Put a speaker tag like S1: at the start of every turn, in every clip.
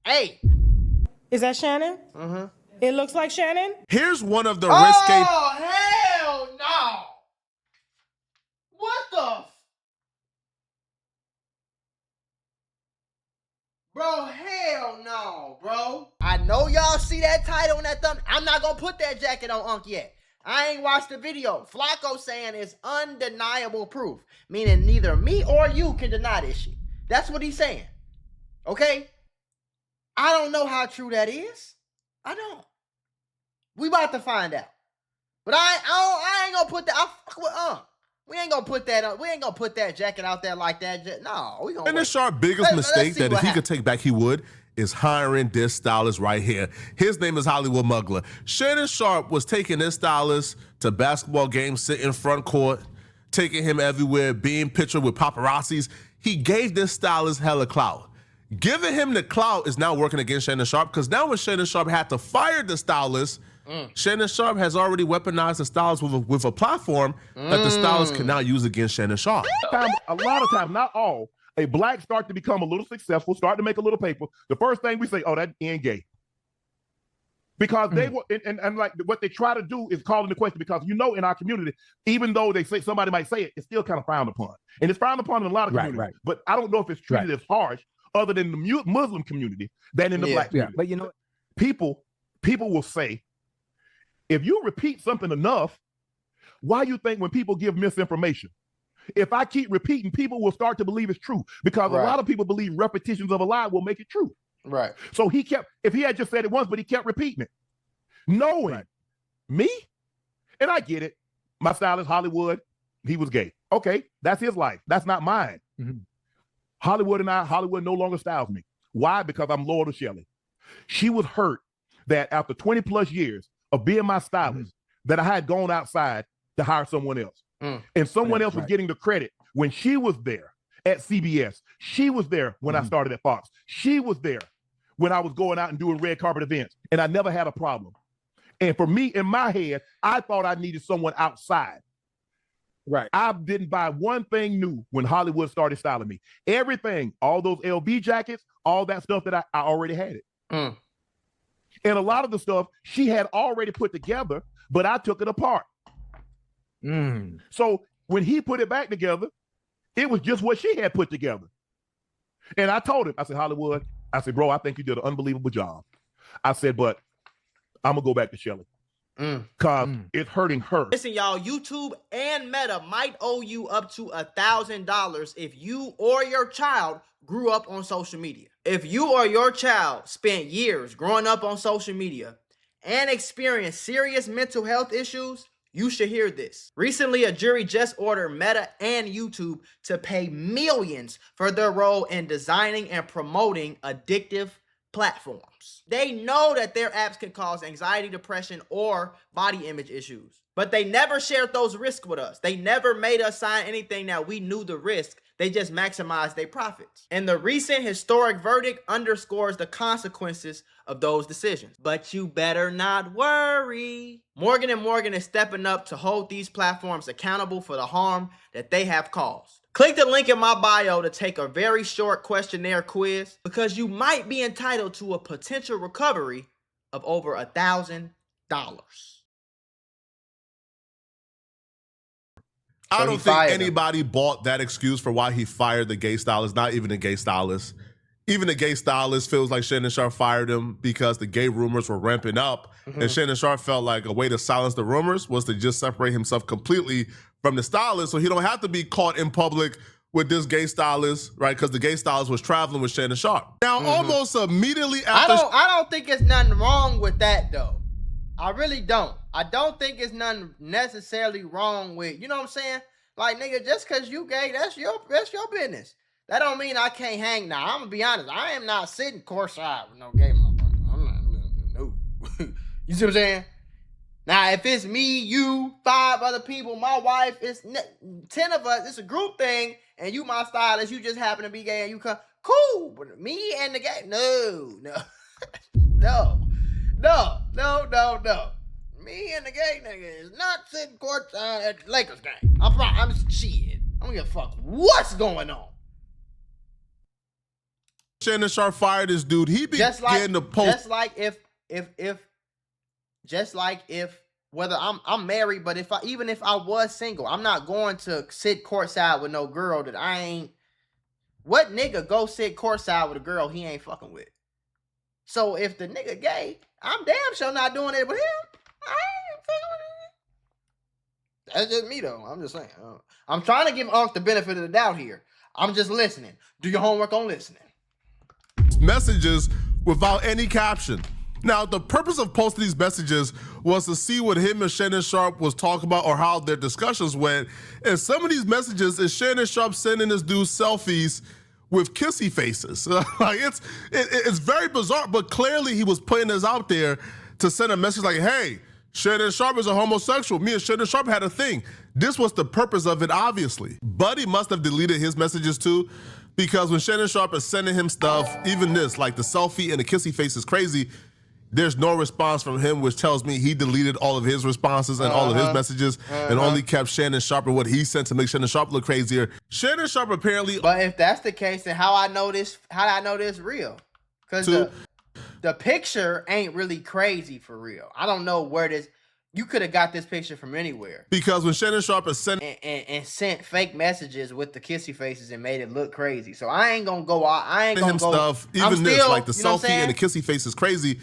S1: Hey.
S2: Is that Shannon?
S1: Mm-hmm.
S2: It looks like Shannon.
S3: Here's one of the risque.
S1: Oh, hell no. What the? Bro, hell no, bro. I know y'all see that title and that thumb. I'm not gonna put that jacket on Unc yet. I ain't watched the video. Flacco saying it's undeniable proof, meaning neither me or you can deny this shit. That's what he's saying. Okay? I don't know how true that is. I don't. We about to find out. But I ain't gonna put that. I fuck with Unc. We ain't gonna put that up. We ain't gonna put that jacket out there like that. No, we gonna.
S3: And the Sharpe biggest mistake that if he could take back, he would, is hiring this stylist right here. His name is Hollywood Mugler. Shannon Sharpe was taking this stylist to basketball games, sitting front court, taking him everywhere, being pictured with paparazzis. He gave this stylist hella clout. Giving him the clout is now working against Shannon Sharpe, because now when Shannon Sharpe had to fire the stylist, Shannon Sharpe has already weaponized the stylist with a platform that the stylist can now use against Shannon Sharpe.
S4: A lot of times, not all, a black start to become a little successful, start to make a little paper. The first thing we say, oh, that end gay. Because they were, and like what they try to do is call into question, because in our community, even though they say somebody might say it, it's still kind of frowned upon. And it's frowned upon in a lot of communities. Right. But I don't know if it's treated as harsh other than the Muslim community than in the black community.
S5: But you know,
S4: people will say, if you repeat something enough, why you think when people give misinformation, if I keep repeating, people will start to believe it's true, because a lot of people believe repetitions of a lie will make it true.
S1: Right.
S4: So if he had just said it once, but he kept repeating it, knowing me, and I get it. My stylist, Hollywood, he was gay. Okay, that's his life. That's not mine. Mm-hmm. Hollywood no longer styles me. Why? Because I'm loyal to Shelly. She was hurt that after 20 plus years of being my stylist, that I had gone outside to hire someone else. And someone else was getting the credit when she was there at CBS. She was there when I started at Fox. She was there when I was going out and doing red carpet events, and I never had a problem. And for me, in my head, I thought I needed someone outside. Right. I didn't buy one thing new when Hollywood started styling me. Everything, all those LB jackets, all that stuff that I already had it. And a lot of the stuff she had already put together, but I took it apart. So when he put it back together, it was just what she had put together. And I told him, I said, Hollywood, I said, bro, I think you did an unbelievable job. I said, but I'm going to go back to Shelly. Because it's hurting her.
S1: Listen, y'all, YouTube and Meta might owe you up to $1,000 if you or your child grew up on social media. If you or your child spent years growing up on social media and experienced serious mental health issues, you should hear this. Recently, a jury just ordered Meta and YouTube to pay millions for their role in designing and promoting addictive platforms. They know that their apps can cause anxiety, depression, or body image issues, but they never shared those risks with us. They never made us sign anything that we knew the risk. They just maximized their profits. And the recent historic verdict underscores the consequences of those decisions. But you better not worry. Morgan & Morgan is stepping up to hold these platforms accountable for the harm that they have caused. Click the link in my bio to take a very short questionnaire quiz, because you might be entitled to a potential recovery of over $1,000.
S3: I don't think anybody bought that excuse for why he fired the gay stylist, not even the gay stylist. Even the gay stylist feels like Shannon Sharpe fired him because the gay rumors were ramping up. And Shannon Sharpe felt like a way to silence the rumors was to just separate himself completely from the stylist, so he don't have to be caught in public with this gay stylist, right? Because the gay stylist was traveling with Shannon Sharpe. Now, almost immediately after...
S1: I don't think it's nothing wrong with that, though. I really don't. I don't think it's nothing necessarily wrong with, you know what I'm saying? Like, nigga, just because you gay, that's your business. That don't mean I can't hang. Now, I'm going to be honest. I am not sitting courtside with no gay motherfucker. I'm not, no. You see what I'm saying? Now, if it's me, you, 5 other people, my wife, it's 10 of us, it's a group thing, and you my stylist, you just happen to be gay and you come, cool. But me and the gay, no. Me and the gay nigga is not sitting courtside at the Lakers game. I'm shit. I don't give a fuck what's going on.
S3: Shannon Sharpe fired this dude, he began to post.
S1: Just like if whether I'm married, but even if I was single, I'm not going to sit courtside with no girl that I ain't. What nigga go sit courtside with a girl he ain't fucking with? So if the nigga gay, I'm damn sure not doing it with him. I ain't fucking with him. That's just me though. I'm just saying. I'm trying to give Unc the benefit of the doubt here. I'm just listening. Do your homework on listening.
S3: Messages without any caption. Now, the purpose of posting these messages was to see what him and Shannon Sharpe was talking about or how their discussions went. And some of these messages is Shannon Sharpe sending this dude selfies with kissy faces. Like it's very bizarre, but clearly he was putting this out there to send a message like, hey, Shannon Sharpe is a homosexual. Me and Shannon Sharpe had a thing. This was the purpose of it, obviously. Buddy must have deleted his messages too, because when Shannon Sharpe is sending him stuff, even this, like the selfie and the kissy face is crazy, there's no response from him, which tells me he deleted all of his responses and all of his messages and only kept Shannon Sharpe and what he sent to make Shannon Sharpe look crazier. Shannon Sharpe apparently.
S1: But if that's the case, then how I know this real? Because the picture ain't really crazy for real. I don't know where this. You could have got this picture from anywhere.
S3: Because when Shannon Sharpe is sent
S1: and sent fake messages with the kissy faces and made it look crazy. So I ain't gonna go out. I ain't gonna go.
S3: Stuff, even this, like the selfie and the kissy face is crazy.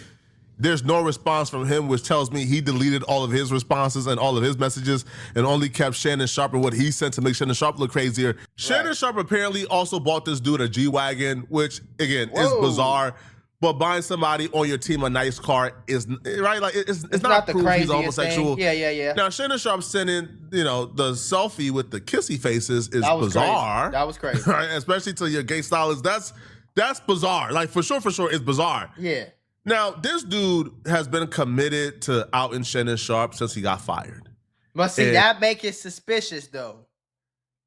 S3: There's no response from him, which tells me he deleted all of his responses and all of his messages and only kept Shannon Sharpe and what he sent to make Shannon Sharpe look crazier. Shannon Sharpe apparently also bought this dude a G-Wagon, which, again, is bizarre. But buying somebody on your team a nice car is, right? Like, it's not
S1: the
S3: proof
S1: craziest
S3: he's a homosexual.
S1: thing. Yeah.
S3: Now, Shannon Sharpe sending, the selfie with the kissy faces is bizarre.
S1: That was crazy.
S3: Right? Especially to your gay stylist. That's bizarre. Like, for sure, it's bizarre.
S1: Yeah.
S3: Now, this dude has been committed to outing Shannon Sharpe since he got fired.
S1: But see, that make it suspicious, though.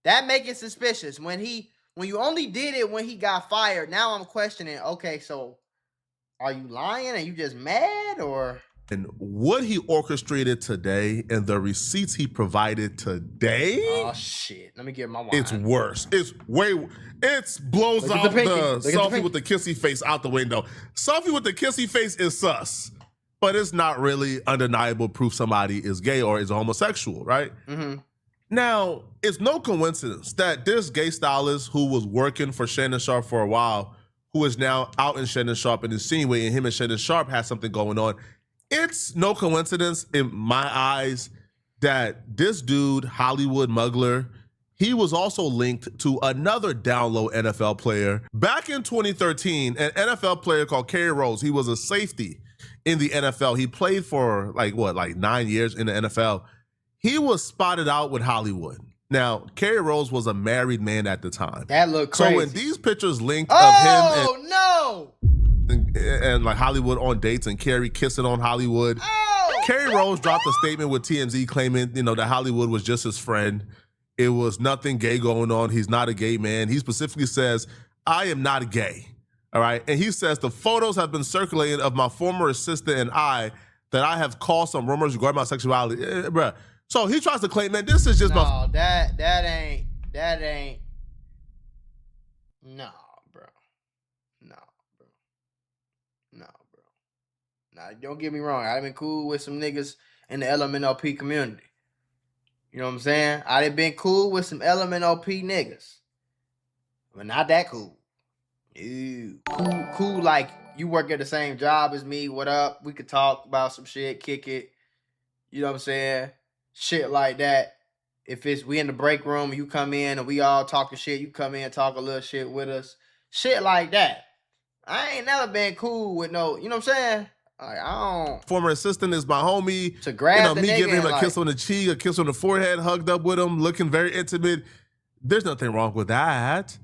S1: That make it suspicious. When you only did it when he got fired, now I'm questioning, okay, so are you lying and you just mad, or?
S3: And what he orchestrated today and the receipts he provided today.
S1: Oh, shit. Let me get my wine.
S3: It's worse. It blows out the selfie with the kissy face out the window. Selfie with the kissy face is sus, but it's not really undeniable proof somebody is gay or is a homosexual, right?
S1: Mm-hmm.
S3: Now, it's no coincidence that this gay stylist who was working for Shannon Sharpe for a while, who is now out in Shannon Sharpe and insinuating him and Shannon Sharpe has something going on. It's no coincidence in my eyes that this dude, Hollywood Mugler, he was also linked to another down low NFL player. Back in 2013, an NFL player called Kerry Rhodes, he was a safety in the NFL. He played for like 9 years in the NFL. He was spotted out with Hollywood. Now, Kerry Rhodes was a married man at the time.
S1: That looked crazy.
S3: So when these pictures linked of him and like Hollywood on dates and Kerry kissing on Hollywood, Kerry Rhodes dropped a statement with TMZ claiming, that Hollywood was just his friend. It was nothing gay going on. He's not a gay man. He specifically says, I am not gay. All right. And he says the photos have been circulating of my former assistant and I that I have caused some rumors regarding my sexuality. Bruh. So he tries to claim, man, this is just
S1: that ain't. No, bro. Nah, don't get me wrong. I've been cool with some niggas in the LMNOP community. You know what I'm saying? I've been cool with some LMNOP niggas. But not that cool. Ew. Cool like you work at the same job as me. What up? We could talk about some shit, kick it. You know what I'm saying? Shit like that. If we in the break room, you come in and we all talking shit, you come in and talk a little shit with us. Shit like that. I ain't never been cool with no, you know what I'm saying? Like, I don't.
S3: Former assistant is my homie.
S1: To grab the
S3: me
S1: nigga
S3: giving him a
S1: like,
S3: kiss on the cheek, a kiss on the forehead, hugged up with him, looking very intimate. There's nothing wrong with that.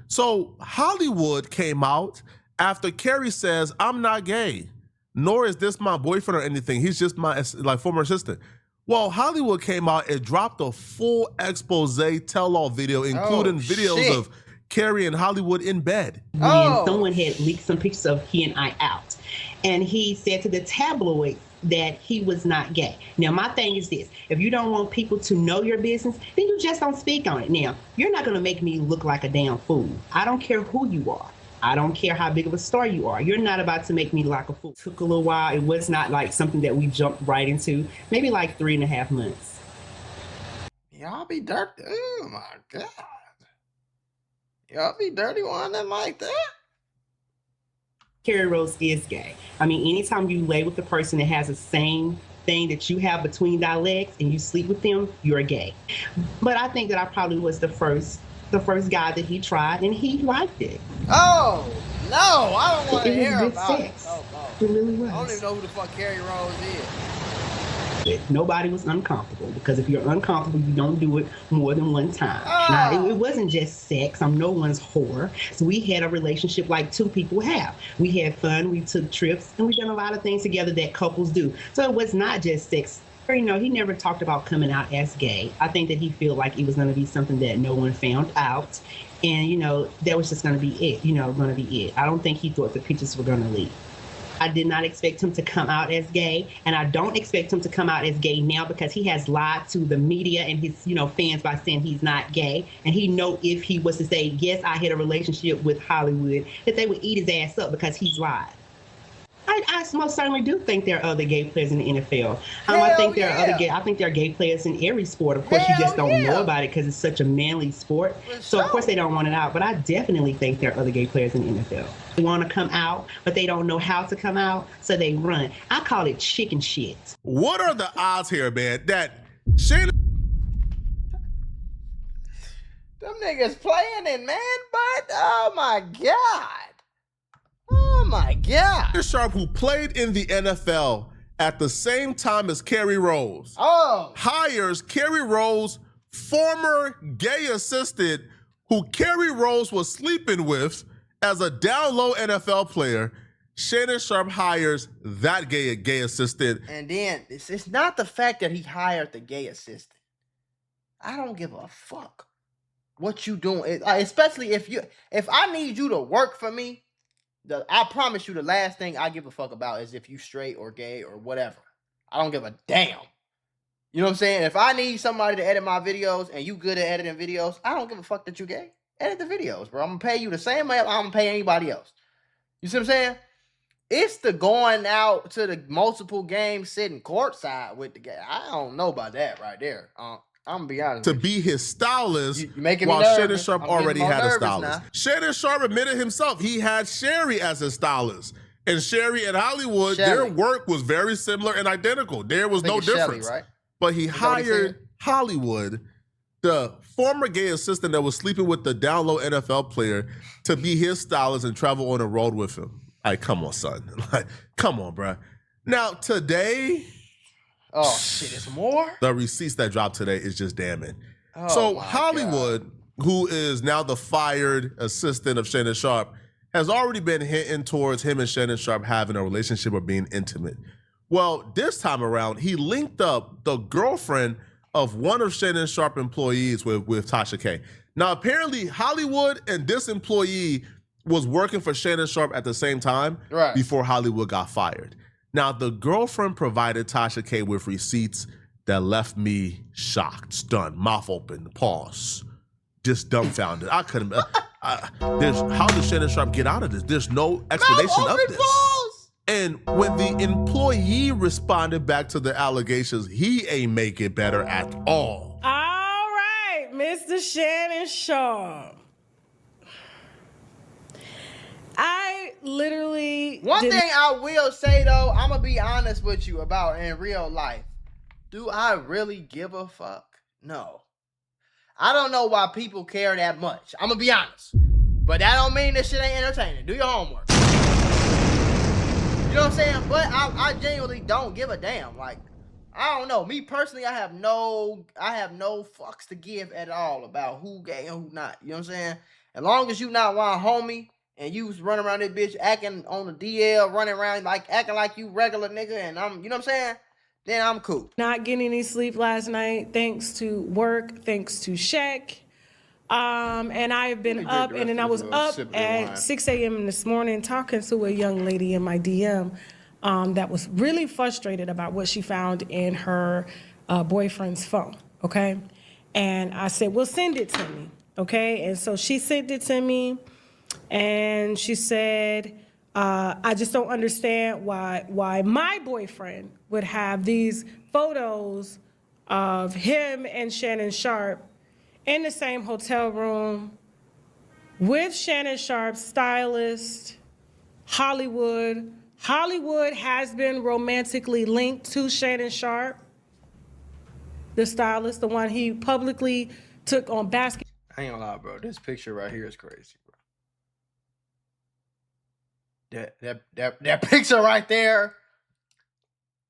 S3: So Hollywood came out after Kerry says, I'm not gay, nor is this my boyfriend or anything. He's just my former assistant. Well, Hollywood came out and dropped a full expose tell-all video, including videos of Kerry and Hollywood in bed.
S5: When someone had leaked some pictures of he and I out. And he said to the tabloid that he was not gay. Now, my thing is this. If you don't want people to know your business, then you just don't speak on it. Now, you're not going to make me look like a damn fool. I don't care who you are. I don't care how big of a star you are. You're not about to make me like a fool. It took a little while. It was not like something that we jumped right into. Maybe like 3.5 months.
S1: Y'all be dirty. Oh my God. Y'all be dirty one that like that?
S5: Kerry Rhodes is gay. I mean, anytime you lay with the person that has the same thing that you have between thy legs and you sleep with them, you're gay. But I think that I probably was the first guy that he tried, and he liked it.
S1: Oh, no, I don't want to hear about
S5: sex.
S1: it. Oh,
S5: It really was.
S1: I don't even know who the fuck Kerry Rhodes is.
S5: Nobody was uncomfortable, because if you're uncomfortable, you don't do it more than one time. Now, it wasn't just sex. I'm no one's whore. So we had a relationship like two people have. We had fun, we took trips, and we done a lot of things together that couples do. So it was not just sex. You know, he never talked about coming out as gay. I think that he felt like it was going to be something that no one found out. And, you know, that was just going to be it, I don't think he thought the pictures were going to leak. I did not expect him to come out as gay, and I don't expect him to come out as gay now, because he has lied to the media and his, fans by saying he's not gay. And he know if he was to say, yes, I had a relationship with Hollywood, that they would eat his ass up, because he's lied. I most certainly do think there are other gay players in the NFL. I think there are gay players in every sport. Of course, you just don't know about it because it's such a manly sport. So, of course, they don't want it out. But I definitely think there are other gay players in the NFL. They want to come out, but they don't know how to come out, so they run. I call it chicken shit.
S3: What are the odds here, man, that Shannon...
S1: Them niggas playing in man butt? Oh, my God. Oh, my God.
S3: Shannon Sharpe, who played in the NFL at the same time as Kerry Rhodes, hires Kerry Rhodes' former gay assistant, who Kerry Rhodes was sleeping with as a down low NFL player. Shannon Sharpe hires that gay assistant.
S1: And then it's not the fact that he hired the gay assistant. I don't give a fuck what you doing, especially if I need you to work for me. I promise you, the last thing I give a fuck about is if you straight or gay or whatever. I don't give a damn. You know what I'm saying? If I need somebody to edit my videos and you good at editing videos, I don't give a fuck that you gay. Edit the videos, bro. I'm gonna pay you the same way I'm gonna pay anybody else. You see what I'm saying? It's the going out to the multiple games, sitting courtside with the guy. I don't know about that right there. I'm gonna be honest.
S3: To be his stylist,
S1: you making
S3: while
S1: me nervous.
S3: Shannon Sharpe already had a stylist.
S1: Now.
S3: Shannon Sharpe admitted himself he had Sherry as his stylist. And Sherry and Hollywood, their work was very similar and identical. There was no difference.
S1: Shelly, right?
S3: But he hired Hollywood, the former gay assistant that was sleeping with the down low NFL player, to be his stylist and travel on the road with him. Like, come on, son. Like, come on, bro. Now, today...
S1: Oh, shit, it's more?
S3: The receipts that dropped today is just damning. So Hollywood, who is now the fired assistant of Shannon Sharpe, has already been hinting towards him and Shannon Sharpe having a relationship or being intimate. Well, this time around, he linked up the girlfriend of one of Shannon Sharpe employees with Tasha K. Now, apparently, Hollywood and this employee was working for Shannon Sharpe at the same time before Hollywood got fired. Now, the girlfriend provided Tasha K with receipts that left me shocked, stunned, mouth open, pause, just dumbfounded. I couldn't. How did Shannon Sharpe get out of this? There's no explanation of this. Pause. And when the employee responded back to the allegations, he ain't make it better at all.
S2: All right, Mr. Shannon Sharpe. I literally...
S1: One thing I will say, though, I'm going to be honest with you about in real life. Do I really give a fuck? No. I don't know why people care that much. I'm going to be honest. But that don't mean this shit ain't entertaining. Do your homework. You know what I'm saying? But I genuinely don't give a damn. Like, I don't know. Me personally, I have no fucks to give at all about who gay and who not. You know what I'm saying? As long as you not one homie, and you was running around this bitch acting on the DL, running around like acting like you regular nigga, and I'm, you know what I'm saying? Then I'm cool.
S2: Not getting any sleep last night, thanks to work, thanks to Shaq. And I've been up, and then I was up at 6 a.m. this morning talking to a young lady in my DM that was really frustrated about what she found in her boyfriend's phone, okay? And I said, well, send it to me, okay? And so she sent it to me. And she said, I just don't understand why my boyfriend would have these photos of him and Shannon Sharpe in the same hotel room with Shannon Sharpe's stylist, Hollywood. Hollywood has been romantically linked to Shannon Sharpe, the stylist, the one he publicly took on basketball.
S1: I ain't gonna lie, bro. This picture right here is crazy, bro. That picture right there.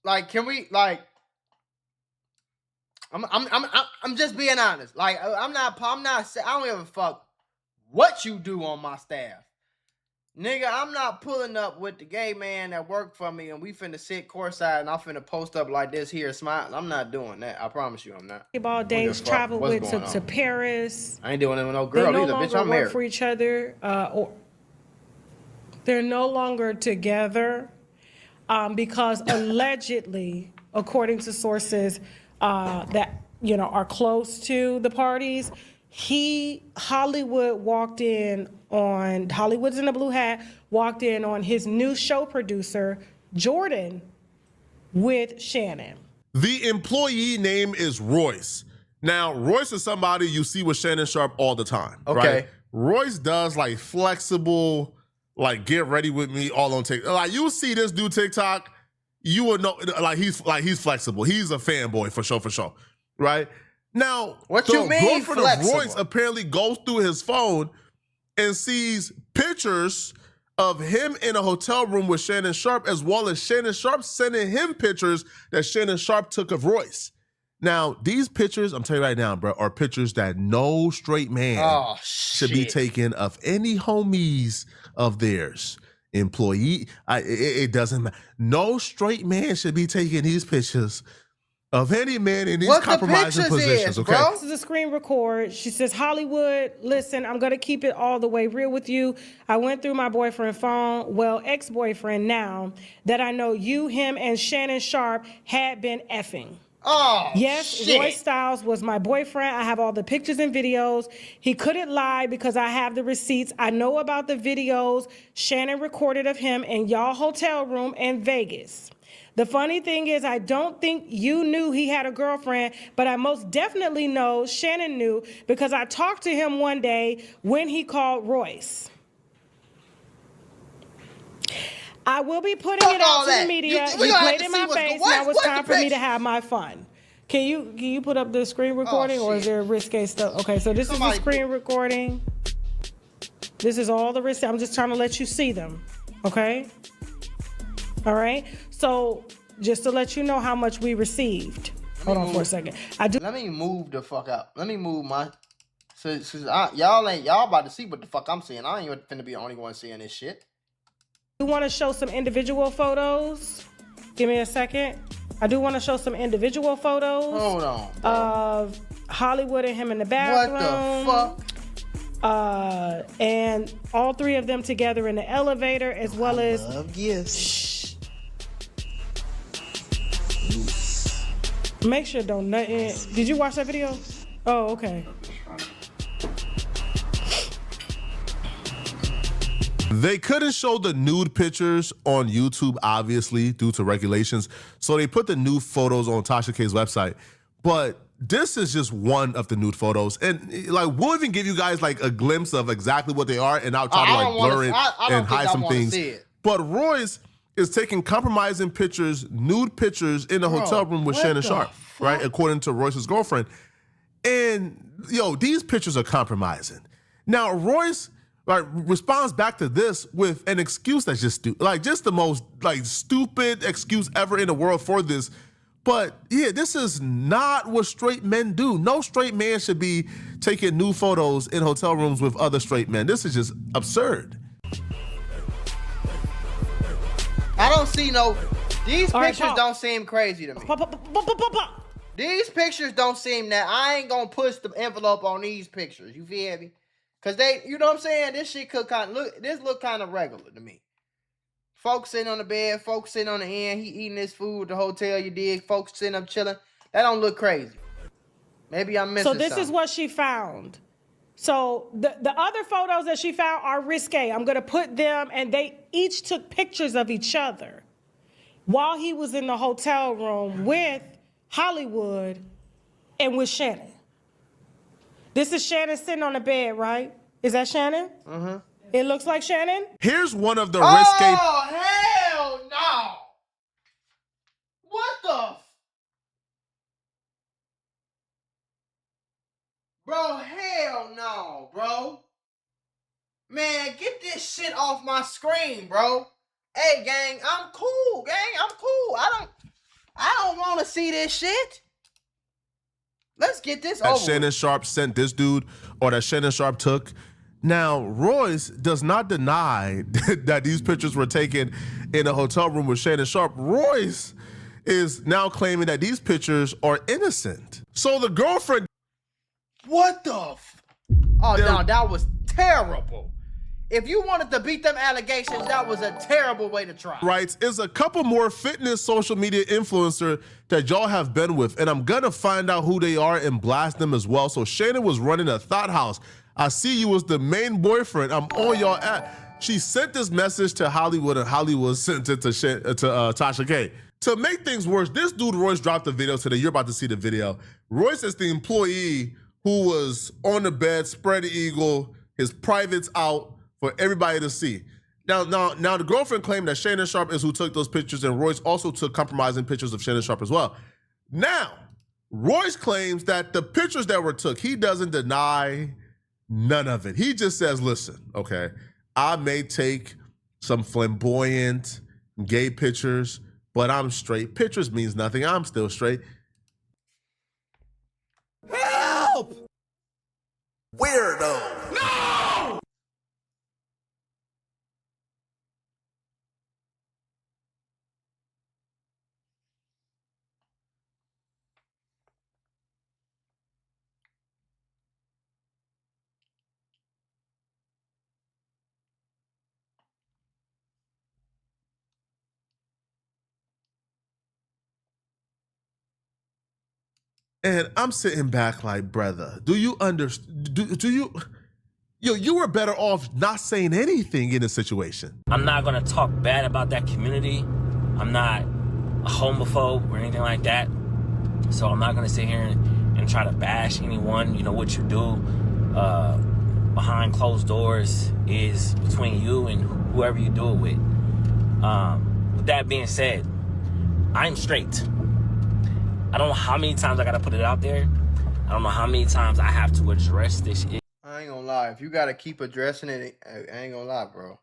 S1: Like, can we like? I'm just being honest. Like, I don't give a fuck what you do on my staff. Nigga, I'm not pulling up with the gay man that worked for me and we finna sit courtside and I'm finna post up like this here smiling. I'm not doing that. I promise you I'm not.
S2: Basketball days, traveled with to Paris.
S1: I ain't doing it with no girl either, bitch. I'm married.
S2: Work for each other. Or they're no longer together because allegedly, according to sources that are close to the parties, Hollywood's in the Blue Hat, walked in on his new show producer, Jordan, with Shannon.
S3: The employee name is Royce. Now, Royce is somebody you see with Shannon Sharpe all the time.
S1: Okay.
S3: Right? Royce does like flexible, like get ready with me all on TikTok. Like you see this dude TikTok, you would know he's flexible. He's a fanboy for sure. Right? Now,
S1: what you mean
S3: girlfriend
S1: flexible?
S3: of Royce apparently goes through his phone and sees pictures of him in a hotel room with Shannon Sharpe, as well as Shannon Sharpe sending him pictures that Shannon Sharpe took of Royce. Now, these pictures, I'm telling you right now, bro, are pictures that no straight man should be taking of any homies of theirs. Employee, it doesn't matter. No straight man should be taking these pictures of any man in these compromising positions, okay?
S2: Bro? This is a screen record. She says, Hollywood, listen, I'm going to keep it all the way real with you. I went through my boyfriend's phone, ex-boyfriend now, that I know you, him, and Shannon Sharpe had been effing.
S1: Oh,
S2: yes,
S1: shit.
S2: Roy Styles was my boyfriend. I have all the pictures and videos. He couldn't lie because I have the receipts. I know about the videos Shannon recorded of him in y'all hotel room in Vegas. The funny thing is, I don't think you knew he had a girlfriend, but I most definitely know Shannon knew because I talked to him one day when he called Royce. I will be putting it out to the media. You played in my face. Now it's time for me to have my fun. Can you put up the screen recording or is there risque stuff? Okay, so this is the screen recording. This is all the risque. I'm just trying to let you see them. Okay? All right? So just to let you know how much we received. Hold on for a second.
S1: Let me move the fuck out. Let me move my... y'all about to see what the fuck I'm seeing. I ain't even finna be the only one seeing this shit.
S2: You want to show some individual photos? Give me a second. I do want to show some individual photos.
S1: Hold on, bro.
S2: Of Hollywood and him in the bathroom.
S1: What the
S2: fuck? And all three of them together in the elevator, as well as.
S1: Love gifts.
S2: Shh. Make sure don't nothing. Did you watch that video? Oh, okay.
S3: They couldn't show the nude pictures on YouTube, obviously, due to regulations. So they put the nude photos on Tasha K's website. But this is just one of the nude photos. And like, we'll even give you guys like a glimpse of exactly what they are. And I'll try to like blur it and hide some things. But Royce is taking compromising pictures, nude pictures in the hotel room with Shannon Sharpe, right? According to Royce's girlfriend. And these pictures are compromising. Now, Royce responds back to this with an excuse that's just just the most stupid excuse ever in the world for this. But yeah, this is not what straight men do. No straight man should be taking nude photos in hotel rooms with other straight men. This is just absurd.
S1: I don't see these pictures don't seem crazy to me. These pictures don't seem that. I ain't gonna push the envelope on these pictures. You feel me? Cause you know what I'm saying? This shit could look kind of regular to me. Folks sitting on the bed, folks sitting on the end, he eating his food at the hotel, you dig? Folks sitting up chilling. That don't look crazy. Maybe I'm missing something.
S2: So this is what she found. So the other photos that she found are risque. I'm going to put them, and they each took pictures of each other while he was in the hotel room with Hollywood and with Shannon. This is Shannon sitting on the bed, right? Is that Shannon? Mm-hmm. It looks like Shannon.
S3: Here's one of the risque.
S1: Oh, hell no. What the? Bro, hell no, bro. Man, get this shit off my screen, bro. Hey, gang, I'm cool, gang. I'm cool. I don't want to see this shit. Let's get this over.
S3: Shannon Sharpe sent this dude, or that Shannon Sharpe took. Now, Royce does not deny that these pictures were taken in a hotel room with Shannon Sharpe. Royce is now claiming that these pictures are innocent. So the girlfriend.
S1: What the? Oh, no, that was terrible. If you wanted to beat them allegations, that was a terrible way to try.
S3: Writes, is a couple more fitness social media influencer that y'all have been with, and I'm gonna find out who they are and blast them as well. So Shannon was running a thought house. I see you as the main boyfriend. I'm on y'all app. She sent this message to Hollywood, and Hollywood sent it to Tasha K. To make things worse, this dude Royce dropped the video today. You're about to see the video. Royce is the employee who was on the bed, spread eagle, his privates out for everybody to see. Now, the girlfriend claimed that Shannon Sharpe is who took those pictures, and Royce also took compromising pictures of Shannon Sharpe as well. Now, Royce claims that the pictures that were took, he doesn't deny none of it. He just says, listen, okay, I may take some flamboyant gay pictures, but I'm straight. Pictures means nothing. I'm still straight.
S1: Help!
S3: Weirdo.
S1: No!
S3: And I'm sitting back like, brother, do you understand? Do you? You were better off not saying anything in this situation.
S6: I'm not gonna talk bad about that community. I'm not a homophobe or anything like that. So I'm not gonna sit here and try to bash anyone. You know, what you do behind closed doors is between you and whoever you do it with. With that being said, I'm straight. I don't know how many times I gotta put it out there. I don't know how many times I have to address this issue.
S1: I ain't gonna lie. If you gotta keep addressing it, I ain't gonna lie, bro.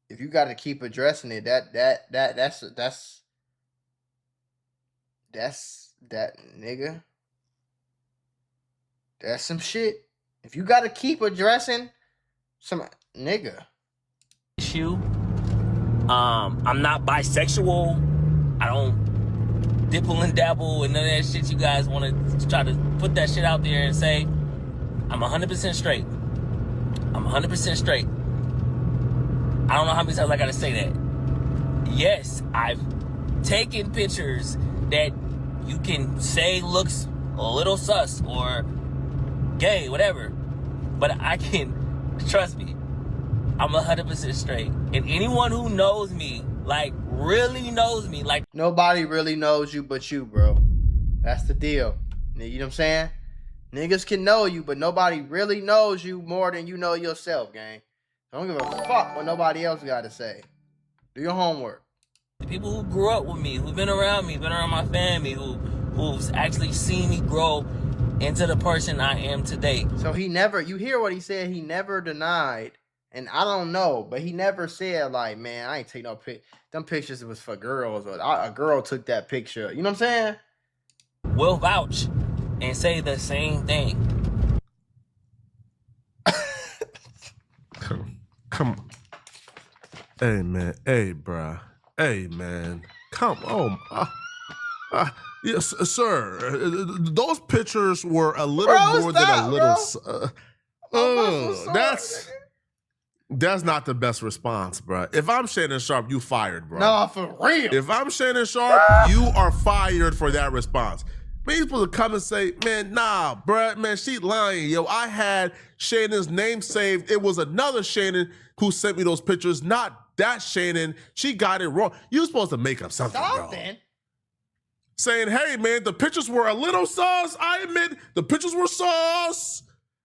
S1: If you gotta keep addressing it, that's that nigga. That's some shit. If you gotta keep addressing some nigga.
S6: Issue. I'm not bisexual. I don't dipple and dabble and none of that shit you guys want to try to put that shit out there and say. I'm 100% straight. I'm 100% straight. I don't know how many times I gotta say that. Yes, I've taken pictures that you can say looks a little sus or gay, whatever. But I can, trust me, I'm 100% straight. And anyone who knows me, like, really knows me, like...
S1: Nobody really knows you but you, bro. That's the deal. You know what I'm saying? Niggas can know you, but nobody really knows you more than you know yourself, gang. Don't give a fuck what nobody else got to say. Do your homework.
S6: The people who grew up with me, who've been around me, been around my family, who's actually seen me grow into the person I am today.
S1: So he never, you hear what he said, he never denied, and I don't know, but he never said, like, man, I ain't take no pic. Them pictures was for girls, or a girl took that picture. You know what I'm saying?
S6: Will vouch and say the same thing.
S3: Come on. Hey, man. Hey, bruh. Hey, man. Come on. Yes, sir. Those pictures were a little more than a little... That's not the best response, bruh. If I'm Shannon Sharpe, you fired, bro.
S1: No, for real.
S3: If I'm Shannon Sharpe, you are fired for that response. Man, he's supposed to come and say, man, nah, bruh, man, she lying. Yo, I had Shannon's name saved. It was another Shannon who sent me those pictures, not that Shannon. She got it wrong. You're supposed to make up something, bro. Saying, hey, man, the pictures were a little sauce. I admit the pictures were sauce.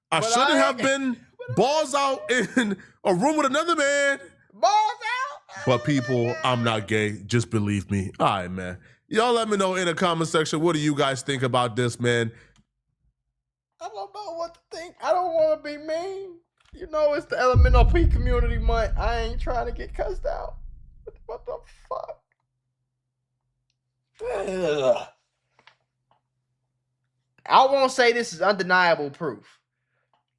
S3: I shouldn't have been balls out in a room with another man.
S1: Balls out?
S3: But people, I'm not gay. Just believe me. All right, man. Y'all let me know in the comment section, what do you guys think about this, man?
S1: I don't know what to think. I don't want to be mean. You know, it's the Elemental P Community Month. I ain't trying to get cussed out. What the fuck? Ugh. I won't say this is undeniable proof.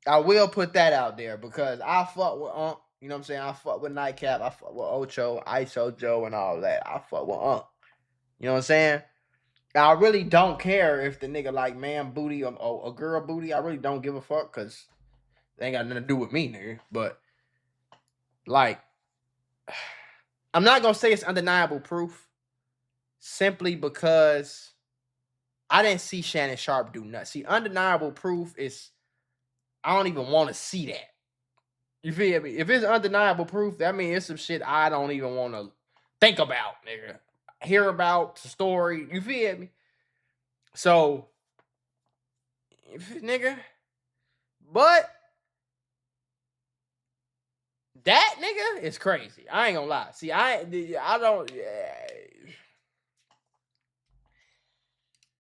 S1: I will put that out there because I fuck with Unc. You know what I'm saying? I fuck with Nightcap. I fuck with Ocho, ISO Joe, and all that. I fuck with Unc. You know what I'm saying? I really don't care if the nigga like man booty or a girl booty. I really don't give a fuck because it ain't got nothing to do with me, nigga. But, like, I'm not going to say it's undeniable proof simply because I didn't see Shannon Sharpe do nothing. See, undeniable proof is, I don't even want to see that. You feel me? If it's undeniable proof, that means it's some shit I don't even want to think about, nigga. Hear about the story. You feel me? So, nigga. But that nigga is crazy. I ain't gonna lie. See, I don't.